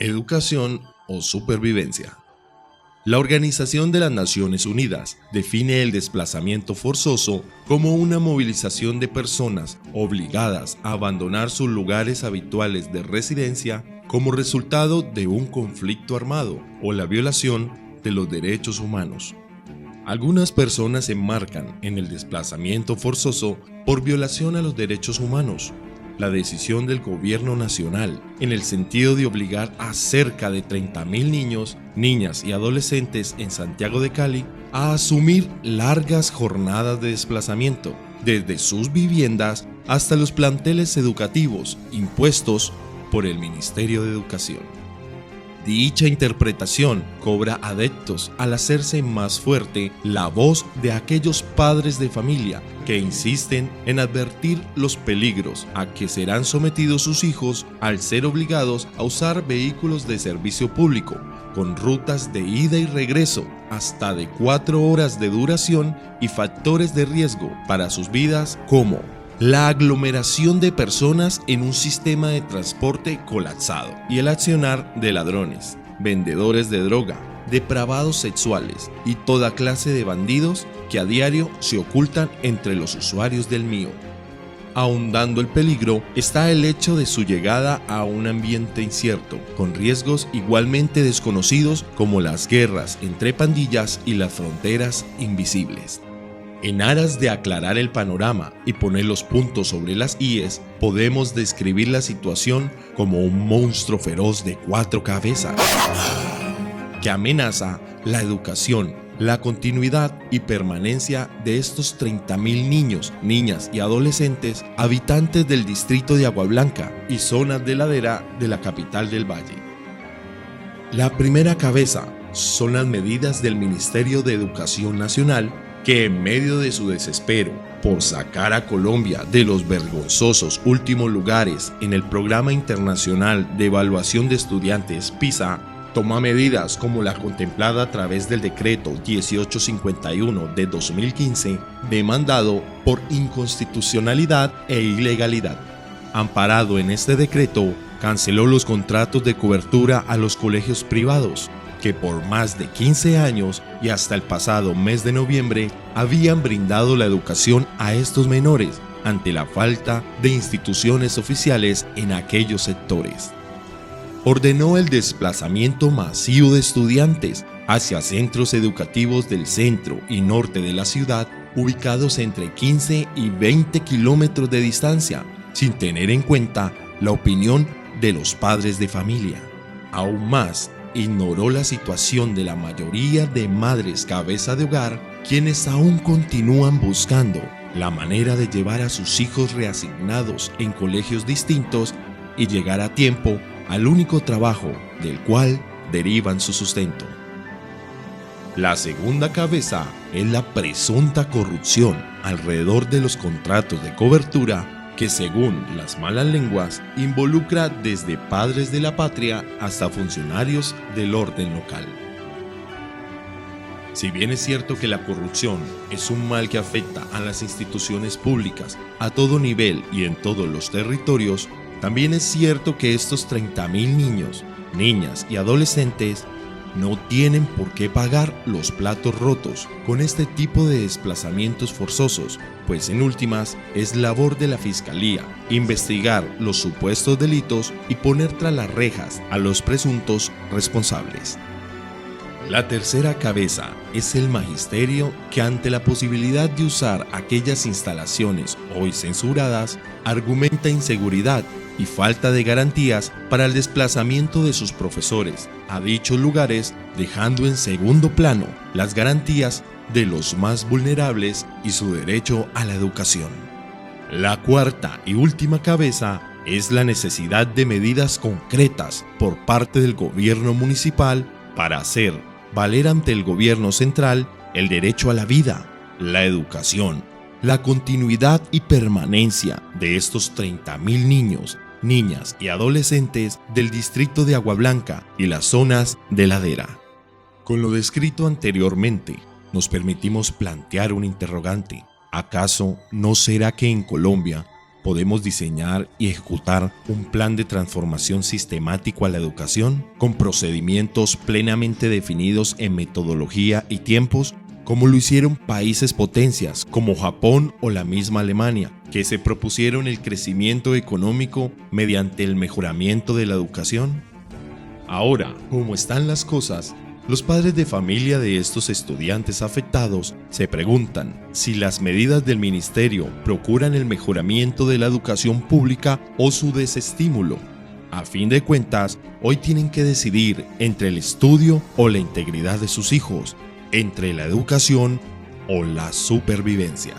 educación o supervivencia. La Organización de las Naciones Unidas define el desplazamiento forzoso como una movilización de personas obligadas a abandonar sus lugares habituales de residencia como resultado de un conflicto armado o la violación de los derechos humanos. Algunas personas se enmarcan en el desplazamiento forzoso por violación a los derechos humanos. La decisión del gobierno nacional en el sentido de obligar a cerca de 30.000 niños, niñas y adolescentes en Santiago de Cali a asumir largas jornadas de desplazamiento desde sus viviendas hasta los planteles educativos impuestos por el Ministerio de Educación. Dicha interpretación cobra adeptos al hacerse más fuerte la voz de aquellos padres de familia que insisten en advertir los peligros a que serán sometidos sus hijos al ser obligados a usar vehículos de servicio público, con rutas de ida y regreso hasta de 4 horas de duración y factores de riesgo para sus vidas como la aglomeración de personas en un sistema de transporte colapsado y el accionar de ladrones, vendedores de droga, depravados sexuales y toda clase de bandidos que a diario se ocultan entre los usuarios del MIO. Ahondando el peligro está el hecho de su llegada a un ambiente incierto, con riesgos igualmente desconocidos como las guerras entre pandillas y las fronteras invisibles. En aras de aclarar el panorama y poner los puntos sobre las íes, podemos describir la situación como un monstruo feroz de 4 cabezas que amenaza la educación, la continuidad y permanencia de estos 30.000 niños, niñas y adolescentes habitantes del distrito de Agua Blanca y zonas de ladera de la capital del Valle. La primera cabeza son las medidas del Ministerio de Educación Nacional que en medio de su desespero por sacar a Colombia de los vergonzosos últimos lugares en el Programa Internacional de Evaluación de Estudiantes PISA, toma medidas como la contemplada a través del decreto 1851 de 2015, demandado por inconstitucionalidad e ilegalidad. Amparado en este decreto, canceló los contratos de cobertura a los colegios privados, que por más de 15 años y hasta el pasado mes de noviembre habían brindado la educación a estos menores ante la falta de instituciones oficiales en aquellos sectores. Ordenó el desplazamiento masivo de estudiantes hacia centros educativos del centro y norte de la ciudad, ubicados entre 15 y 20 kilómetros de distancia, sin tener en cuenta la opinión de los padres de familia. Aún más, ignoró la situación de la mayoría de madres cabeza de hogar, quienes aún continúan buscando la manera de llevar a sus hijos reasignados en colegios distintos y llegar a tiempo al único trabajo del cual derivan su sustento. La segunda cabeza es la presunta corrupción alrededor de los contratos de cobertura que, según las malas lenguas, involucra desde padres de la patria hasta funcionarios del orden local. Si bien es cierto que la corrupción es un mal que afecta a las instituciones públicas a todo nivel y en todos los territorios, también es cierto que estos 30.000 niños, niñas y adolescentes no tienen por qué pagar los platos rotos con este tipo de desplazamientos forzosos, pues en últimas es labor de la Fiscalía investigar los supuestos delitos y poner tras las rejas a los presuntos responsables. La tercera cabeza es el magisterio, que ante la posibilidad de usar aquellas instalaciones hoy censuradas, argumenta inseguridad y falta de garantías para el desplazamiento de sus profesores a dichos lugares, dejando en segundo plano las garantías de los más vulnerables y su derecho a la educación. La cuarta y última cabeza es la necesidad de medidas concretas por parte del gobierno municipal para hacer valer ante el gobierno central el derecho a la vida, la educación, la continuidad y permanencia de estos 30.000 niños, niñas y adolescentes del distrito de Agua Blanca y las zonas de ladera. Con lo descrito anteriormente, nos permitimos plantear un interrogante. ¿Acaso no será que en Colombia podemos diseñar y ejecutar un plan de transformación sistemático a la educación, con procedimientos plenamente definidos en metodología y tiempos, como lo hicieron países potencias como Japón o la misma Alemania, que se propusieron el crecimiento económico mediante el mejoramiento de la educación. Ahora, como están las cosas, los padres de familia de estos estudiantes afectados se preguntan si las medidas del ministerio procuran el mejoramiento de la educación pública o su desestímulo. A fin de cuentas, hoy tienen que decidir entre el estudio o la integridad de sus hijos, entre la educación o la supervivencia.